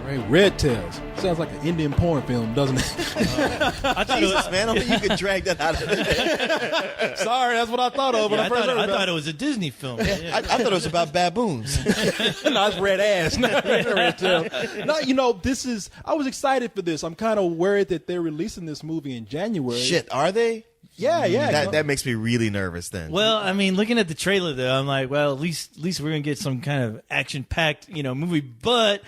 Right, Red Tails. Sounds like an Indian porn film, doesn't it? I thought it was, Man, I don't think you could drag that out of there. Sorry, that's what I thought of when I first heard I about thought it was a Disney film. I thought it was about baboons. it. No, it's Red Ass. Not Red Tails. No, I was excited for this. I'm kind of worried that they're releasing this movie in January. Shit, are they? Yeah. That makes me really nervous then. Well, I mean, looking at the trailer, though, I'm like, well, at least we're gonna get some kind of action-packed, movie. But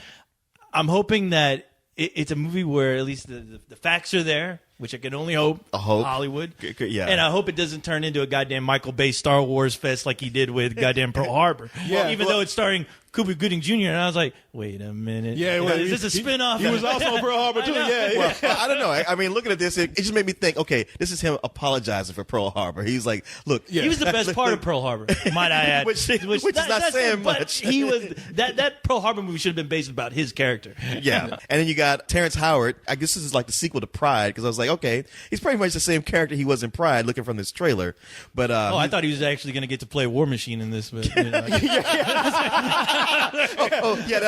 I'm hoping that it's a movie where at least the facts are there, which I can only hope. Hollywood. Yeah. And I hope it doesn't turn into a goddamn Michael Bay Star Wars fest like he did with goddamn Pearl Harbor. Yeah. Even though it's starring Cuba Gooding Jr. And I was like, wait a minute. Yeah, well, is this a spinoff? He was also on Pearl Harbor too. Yeah. Well, I don't know. I mean, looking at this, it just made me think, okay, this is him apologizing for Pearl Harbor. He's like, look. He was the best part of Pearl Harbor, might I add. Which is not saying but much. He was that Pearl Harbor movie should have been based about his character. Yeah. And then you got Terrence Howard. I guess this is like the sequel to Pride, because I was like, okay, he's pretty much the same character he was in Pride, looking from this trailer. But I thought he was actually going to get to play War Machine in this. But,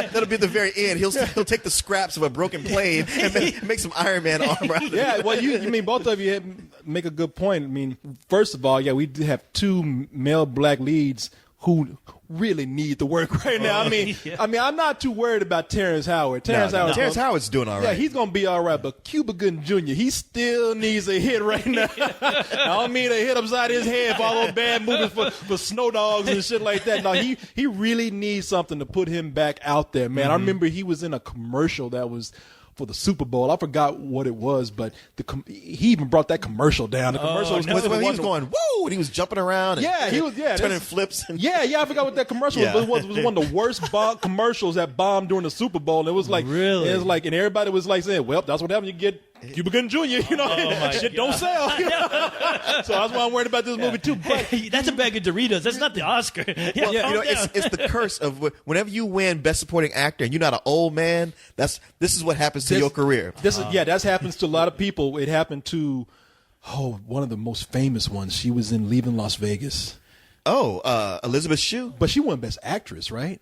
that'll be at the very end. He'll take the scraps of a broken plane and make some Iron Man armor. Yeah, well, you mean both of you make a good point. I mean, first of all, we do have two male black leads who really need the work right now. I mean, I'm not too worried about Terrence Howard. Terrence Howard's doing all right. Yeah, he's gonna be all right. But Cuba Gooding Jr., he still needs a hit right now. I don't mean a hit upside his head for all those bad movies for Snow Dogs and shit like that. No, he really needs something to put him back out there, man. I remember he was in a commercial that was for the Super Bowl. I forgot what it was, but he even brought that commercial down. The commercial was he was going woo, and he was jumping around. And he was turning flips. And I forgot what that commercial was. But it was one of the worst commercials that bombed during the Super Bowl. And it was like really, it was like, and everybody was like saying, "Well, that's what happens. You get Cuba Gooding Jr. Shit don't sell." So that's why I'm worried about this movie too. But that's a bag of Doritos. That's not the Oscar. It's the curse of whenever you win Best Supporting Actor and you're not an old man. This is what happens to your career. That happens to a lot of people. It happened to one of the most famous ones. She was in Leaving Las Vegas. Elizabeth Shue, but she won Best Actress, right?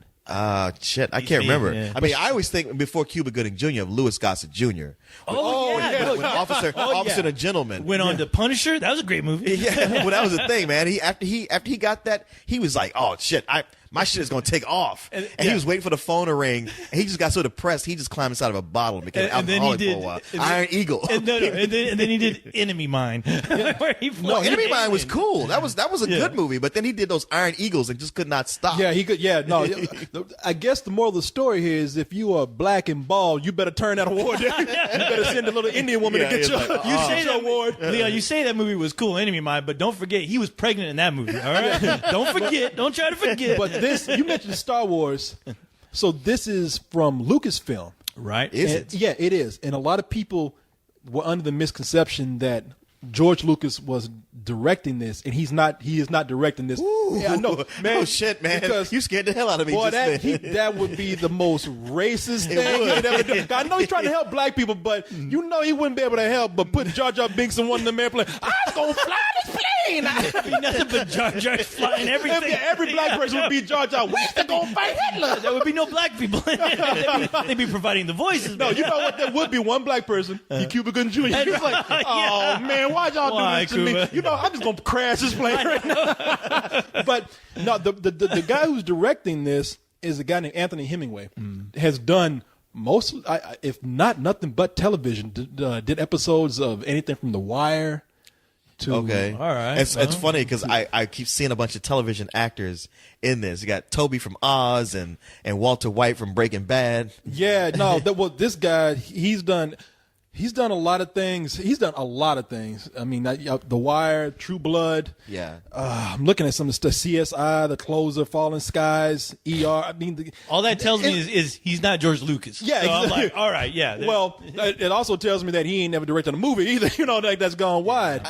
Shit, I can't remember. Yeah. I mean, I always think before Cuba Gooding Jr. of Louis Gossett Jr. When Officer and Gentleman went on to Punisher. That was a great movie. Yeah, well, that was the thing, man. After he got that, he was like, "Oh shit, my shit is gonna take off." And he was waiting for the phone to ring. And he just got so depressed, he just climbed inside of a bottle and became alcoholic for a while. Iron Eagle. And then he did Enemy Mine. Enemy Mine was cool. That was a good movie. But then he did those Iron Eagles and just could not stop. Yeah, he could. Yeah, no. I guess the moral of the story here is if you are black and bald, you better turn that award down. You better send a little Indian woman to get your award. Leon, you say that movie was cool, Enemy Mine, but don't forget he was pregnant in that movie. All right, don't forget. Don't try to forget. But you mentioned Star Wars, so this is from Lucasfilm, right? Is it? Yeah, it is. And a lot of people were under the misconception that George Lucas was directing this, and he is not directing this. Ooh. Yeah, I know, man. Oh shit, man! Because, you scared the hell out of me. Boy, just that would be the most racist thing he could ever do. I know he's trying to help black people, but he wouldn't be able to help but put Jar Jar Binks in one of them airplanes. I'm gonna fly this plane. Be nothing but Jar Jar flying everything. Every black person would be Jar Jar. We're still gonna fight Hitler. There would be no black people. They'd be providing the voices. No, you know what? There would be one black person. Cuba Gooding Jr. He's like, oh man, why y'all do this to me? I'm just gonna crash this plane right now. But no, the guy who's directing this is a guy named Anthony Hemingway. Has done most, if not nothing but television. Did episodes of anything from The Wire to. Okay, all right. It's funny because I keep seeing a bunch of television actors in this. You got Toby from Oz and Walter White from Breaking Bad. Yeah, no, this guy he's done a lot of things. He's done a lot of things. I mean, The Wire, True Blood. Yeah. I'm looking at some of the stuff. CSI, The Closer, Fallen Skies, ER. I mean, all that tells me is he's not George Lucas. Yeah, so I'm like, all right, yeah. Well, it also tells me that he ain't never directed a movie either. That's gone wide.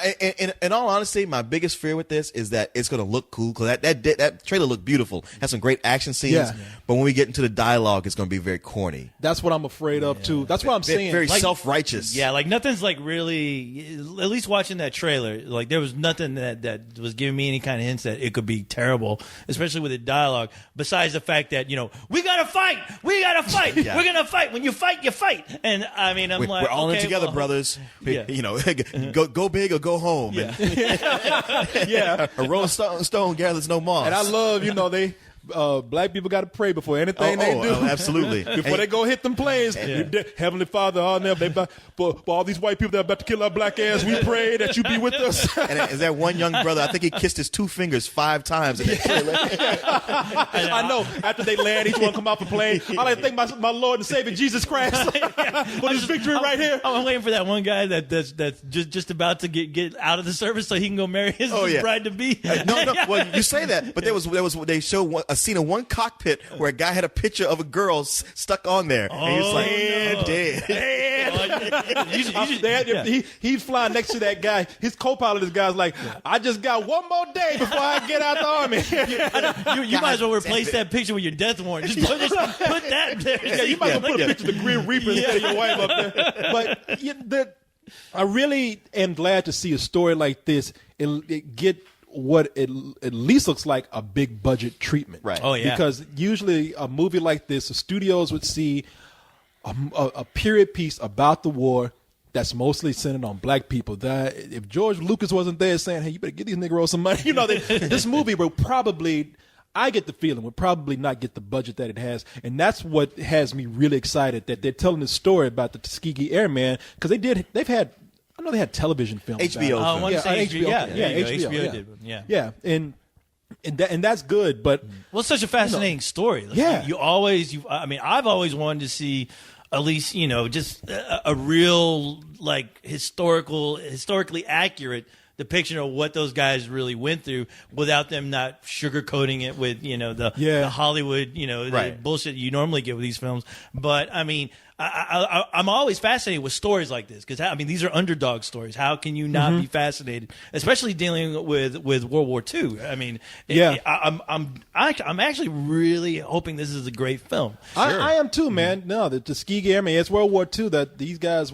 In all honesty, my biggest fear with this is that it's going to look cool because that trailer looked beautiful. Has some great action scenes. Yeah. But when we get into the dialogue, it's going to be very corny. That's what I'm afraid of too. That's what I'm saying. Very self-righteous. delicious. Yeah, like nothing's like really. At least watching that trailer, like there was nothing that was giving me any kind of hints that it could be terrible, especially with the dialogue. Besides the fact that we gotta fight, Yeah. we're gonna fight. When you fight, you fight. And I mean, I'm we're all in together, brothers. Yeah. Go big or go home. Yeah. Yeah. A rolling stone gathers no moss. And I love, they black people got to pray before anything they do. Absolutely. Before they go hit them planes. Heavenly Father, for all these white people that are about to kill our black ass, we pray that you be with us. And is that one young brother? I think he kissed his 2 fingers 5 times in the trailer. I know. After they land, each one come off the plane. I like to thank my Lord and Savior Jesus Christ for this victory right here. I'm waiting for that one guy that's just about to get out of the service so he can go marry his bride to be. No. Well, you say that, but they showed a scene of one cockpit where a guy had a picture of a girl stuck on there, and he was like, dead. He's flying next to that guy. His co-pilot, this guy's like, I just got one more day before I get out the army. You might as well replace that picture with your death warrant. Just put that there. Yeah, you might as well put a picture of the Grim Reaper instead of your wife up there. But I really am glad to see a story like this it get what it at least looks like a big budget treatment. Right. Oh, yeah. Because usually a movie like this, the studios would see a period piece about the war that's mostly centered on black people. That if George Lucas wasn't there saying, hey, you better get these Negroes some money, this movie will probably, I get the feeling, would probably not get the budget that it has. And that's what has me really excited that they're telling this story about the Tuskegee Airman, because they had television films. HBO. HBO did one. Yeah, and that's good, but well, it's such a fascinating story. Like, I've always wanted to see at least just a real like historically accurate depiction of what those guys really went through without them not sugarcoating it with the Hollywood the bullshit you normally get with these films. But I mean, I'm always fascinated with stories like this because these are underdog stories. How can you not be fascinated, especially dealing with World War II? I mean, I'm actually really hoping this is a great film. I am too, man. No, the Tuskegee Airmen, it's World War II that these guys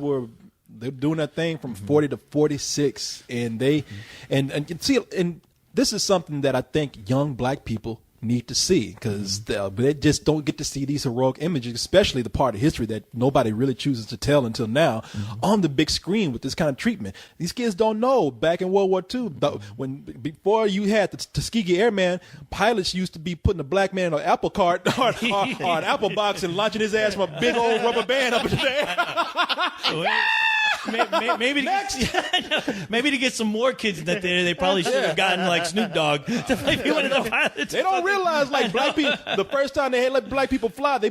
they're doing that thing from 40 to 46, and they and see, and this is something that I think young black people need to see because they just don't get to see these heroic images, especially the part of history that nobody really chooses to tell until now on the big screen with this kind of treatment. These kids don't know back in World War II, before you had the Tuskegee Airman, pilots used to be putting a black man in an apple cart or an apple box and launching his ass from a big old rubber band up in the air. Maybe to get some more kids that they probably should have gotten like Snoop Dogg to play one of the pilots. They don't realize like black people. The first time they let black people fly, they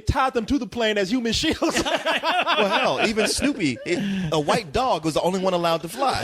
tied them to the plane as human shields. Well, hell, even Snoopy, a white dog was the only one allowed to fly.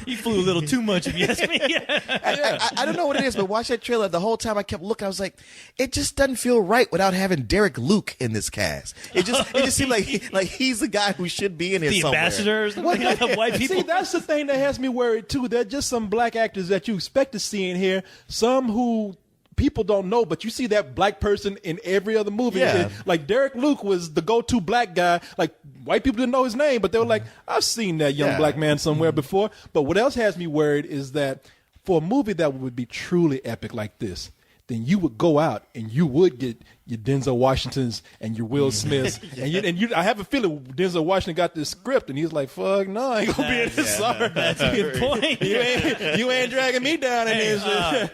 He flew a little too much, if you ask me. I don't know what it is, but watch that trailer. The whole time I kept looking, I was like, it just doesn't feel right without having Derek Luke in this cast. It just seemed like he's the guy who should be in here somewhere. Ambassadors, white people. See, that's the thing that has me worried too. They're just some black actors that you expect to see in here. Some who people don't know, but you see that black person in every other movie. Yeah. Like Derek Luke was the go-to black guy. Like white people didn't know his name, but they were like, I've seen that young black man somewhere before. But what else has me worried is that for a movie that would be truly epic like this, then you would go out and you would get your Denzel Washingtons and your Will Smiths. and I have a feeling Denzel Washington got this script and he's like, fuck no, I ain't gonna be in this. Sorry. That's a good point. You ain't dragging me down in this.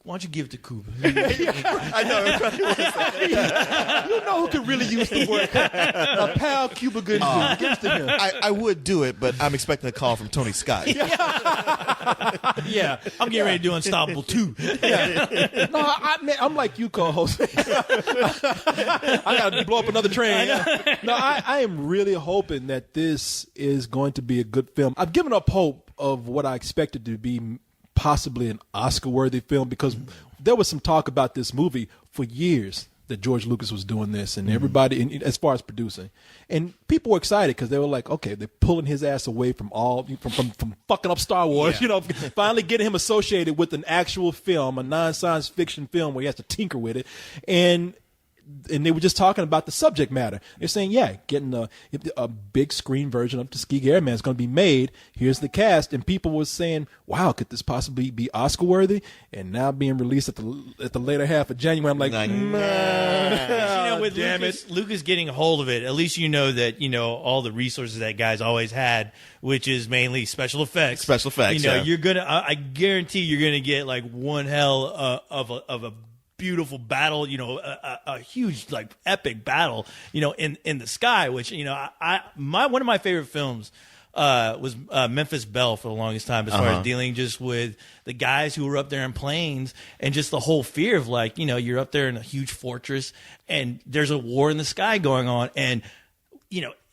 Why don't you give it to Cuba? I know. You know who could really use the work? A pal Cuba Gooding Jr. Give it to him. I would do it, but I'm expecting a call from Tony Scott. Yeah. I'm getting ready to do Unstoppable 2. Yeah. No, I'm like you, co-host. I got to blow up another train. No, I am really hoping that this is going to be a good film. I've given up hope of what I expected to be possibly an Oscar-worthy film because there was some talk about this movie for years that George Lucas was doing this and everybody, as far as producing. And people were excited because they were like, okay, they're pulling his ass away from from fucking up Star Wars, finally getting him associated with an actual film, a non-science fiction film where he has to tinker with it. And and they were just talking about the subject matter. They're saying, yeah, getting a big screen version of Tuskegee Airman is going to be made. Here's the cast, and people were saying, wow, could this possibly be Oscar worthy? And now being released at the later half of January, I'm like, with Lucas getting a hold of it, at least you know that all the resources that guy's always had, which is mainly special effects. Special effects. You're gonna. I guarantee you're gonna get like one hell of a beautiful battle. A huge like epic battle. In the sky. Which one of my favorite films was Memphis Belle for the longest time, as far as dealing just with the guys who were up there in planes and just the whole fear of like, you're up there in a huge fortress and there's a war in the sky going on, and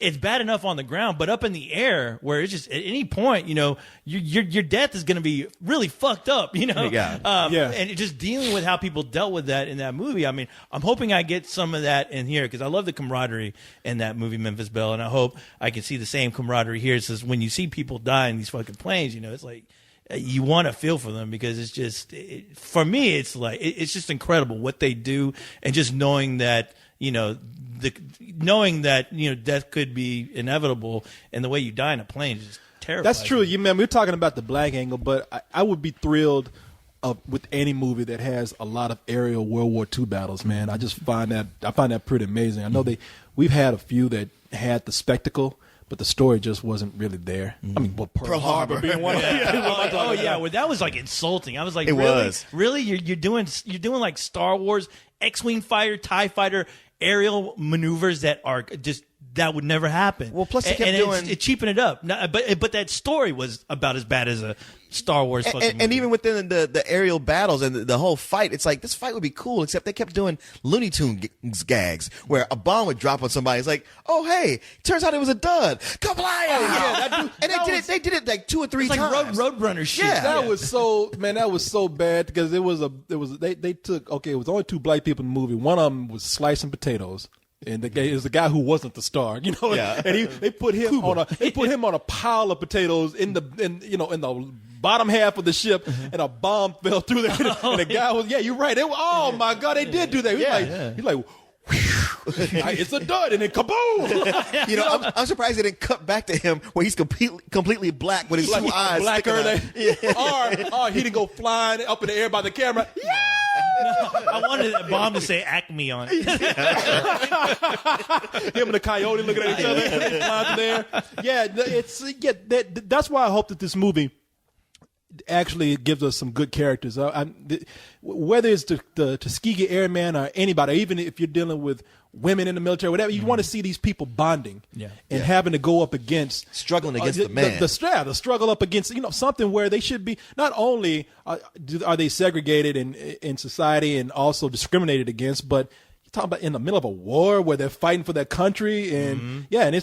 it's bad enough on the ground, but up in the air where it's just at any point, your death is going to be really fucked up, and just dealing with how people dealt with that in that movie. I mean, I'm hoping I get some of that in here because I love the camaraderie in that movie, Memphis Belle, and I hope I can see the same camaraderie here. It's just when you see people die in these fucking planes, it's like you want to feel for them because it's just, for me, it's like, it's just incredible what they do, and just knowing that, knowing that death could be inevitable, and the way you die in a plane is just terrible. That's true. We're talking about the black angle, but I would be thrilled with any movie that has a lot of aerial World War II battles. Man, I find that pretty amazing. I know we've had a few that had the spectacle, but the story just wasn't really there. I mean, Pearl Harbor being one of them. Well, that was like insulting. I was like, was. Really? You're doing like Star Wars X-Wing fighter, TIE fighter aerial maneuvers that would never happen. Well, plus it cheapened it up. But that story was about as bad as a Star Wars fucking movie. And even within the aerial battles and the whole fight, it's like, this fight would be cool, except they kept doing Looney Tunes gags where a bomb would drop on somebody. It's like, oh, hey, turns out it was dude. Kablam! And they did it like 2 or 3 times. Like Roadrunner shit. Yeah. That was so bad because it was only 2 black people in the movie. One of them was slicing potatoes. And it was the guy who wasn't the star, and they put him on a pile of potatoes in the bottom half of the ship, and a bomb fell through there. And the guy was, you're right. Oh my God, they did do that. He's like, it's a dud, and then kaboom! I'm surprised they didn't cut back to him where he's completely black with his 2 eyes. Blacker, or he didn't go flying up in the air by the camera. Yeah. No, I wanted the bomb to say Acme on it. Him and the coyote looking at each other, flying there. That's why I hope that this movie actually gives us some good characters. Whether it's the Tuskegee Airman or anybody, even if you're dealing with women in the military, whatever, you want to see these people bonding and having to go up against struggling against the man, the struggle up against something where they should be not only are they segregated in society and also discriminated against, but you're talking about in the middle of a war where they're fighting for their country, and and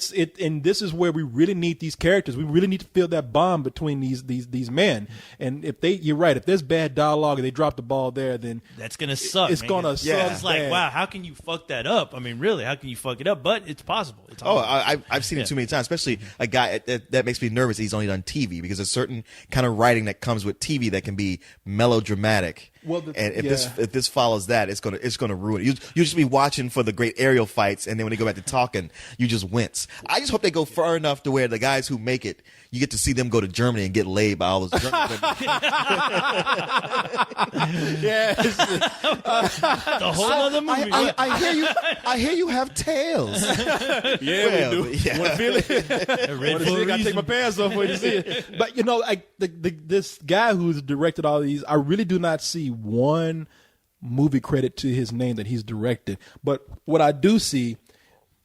this is where we really need these characters. We really need to feel that bond between these men. And you're right, if there's bad dialogue and they drop the ball there, then that's gonna suck. It's gonna suck. It's like, wow, how can you fuck that up? I mean, really, how can you fuck it up? But it's possible. I've seen it too many times, especially a guy that makes me nervous. He's only done TV because there's certain kind of writing that comes with TV that can be melodramatic. Well, if this follows that, it's gonna ruin it. You just be watching for the great aerial fights, and then when they go back to talking, you just wince. I just hope they go far enough to where the guys who make it, you get to see them go to Germany and get laid by all those German women. The whole other movie. I hear you have tails. We do. Yeah. Want to feel it? I take my pants off when you see it. But this guy who's directed all these, I really do not see one movie credit to his name that he's directed. But what I do see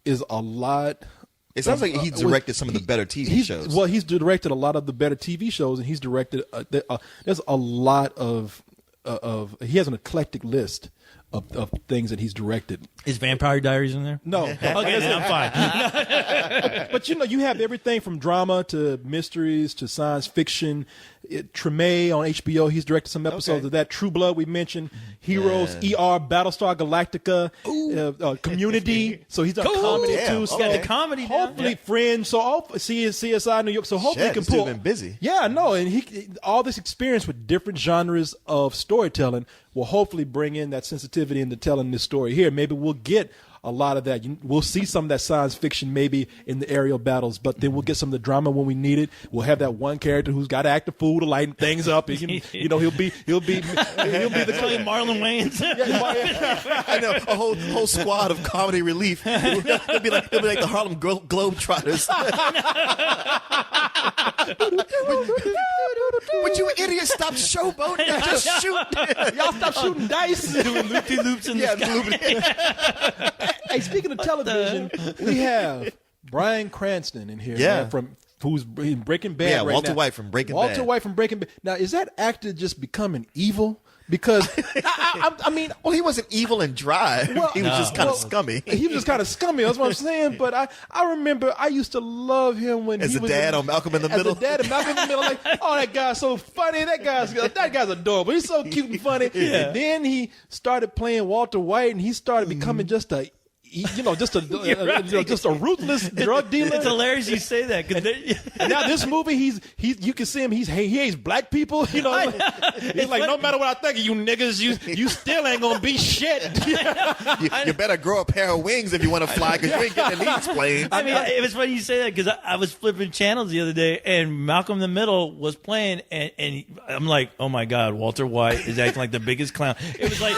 is a lot. It sounds like he's directed some of the better TV shows. Well, he's directed a lot of the better TV shows, and he's directed. There's a lot of. He has an eclectic list of things that he's directed. Is Vampire Diaries in there? No. Okay, then I'm fine. But you have everything from drama to mysteries to science fiction. Treme on HBO, he's directed some episodes of that. True Blood, we mentioned. Heroes, ER, Battlestar Galactica, Community. So he's done comedy too. So got the comedy down. Hopefully Fringe. So CSI New York. So hopefully he can pull. Been busy. Yeah, no, and all this experience with different genres of storytelling will hopefully bring in that sensitivity into telling this story here. Maybe we'll get a lot of that. We'll see some of that science fiction maybe in the aerial battles, but then we'll get some of the drama when we need it. We'll have that one character who's got to act the fool to lighten things up. He'll be the playing Marlon Wayans. I know, a whole squad of comedy relief. They'll be like the Harlem Globetrotters. Would you idiots stop showboating and just shoot? Y'all stop shooting dice. Doing loop-de-loops in the sky. Hey, speaking of television, we have Bryan Cranston in here. Yeah. Man, who's in Breaking Bad. Yeah, right Walter now. White from Breaking Bad. Walter White from Breaking Bad. Now, is that actor just becoming evil? Because I mean, well, he wasn't evil and dry. He was just kind of scummy. He was just kind of scummy. That's what I'm saying. But I remember I used to love him when as he a was dad on Malcolm in the Middle. As a dad on Malcolm in the Middle, like, oh, that guy's so funny. That guy's adorable. He's so cute and funny. Yeah. And then he started playing Walter White, and he started becoming just a ruthless drug dealer. It's hilarious you say that. And now this movie, you can see him. He hates black people. He's like, no matter what I think of you niggas, you still ain't gonna be shit. You better grow a pair of wings if you want to fly, because you ain't getting the needs playing. I mean, it was funny you say that, because I was flipping channels the other day, and Malcolm in the Middle was playing, and I'm like, oh my god, Walter White is acting like the biggest clown. It was like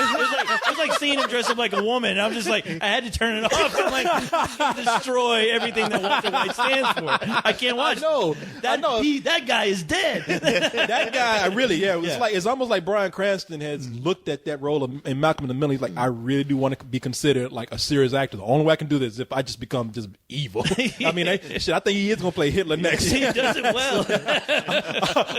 seeing him dress up like a woman. And I'm just like, I had to turn it off and like destroy everything that Walter White stands for. I can't watch. I know. That guy is dead. That guy, it's almost like Bryan Cranston has looked at that role in Malcolm in the Middle. He's like, I really do want to be considered like a serious actor. The only way I can do this is if I just become just evil. I mean, I think he is going to play Hitler next. He does it well.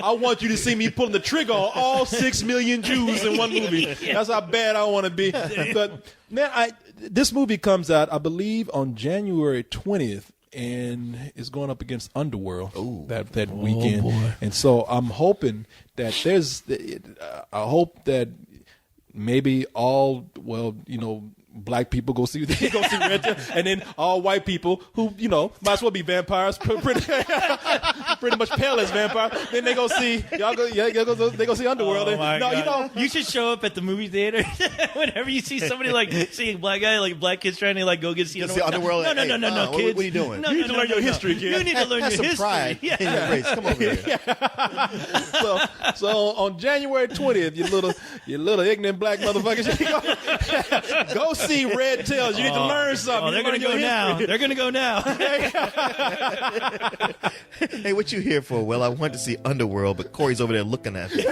I want you to see me pulling the trigger on all 6 million Jews in one movie. That's how bad I want to be. But man, this movie comes out, I believe, on January 20th, and it's going up against Underworld that weekend. Boy. And so I'm hoping that I hope that maybe black people go see Red Tail, and then all white people who might as well be vampires, pretty much pale as vampires. Then they go see they go see Underworld. Oh my God. You should show up at the movie theater whenever you see somebody like seeing a black guy, like black kids trying to like go see Underworld. No, kids. What are you doing? You need to learn your history, kid. You need to learn your history. Pride in your race. Come over here. So on January 20th, you little ignorant black motherfuckers, go see Red Tails. You need to learn something. They're going to go now. They're going to go now. Hey, what you here for? Well, I wanted to see Underworld, but Corey's over there looking at me.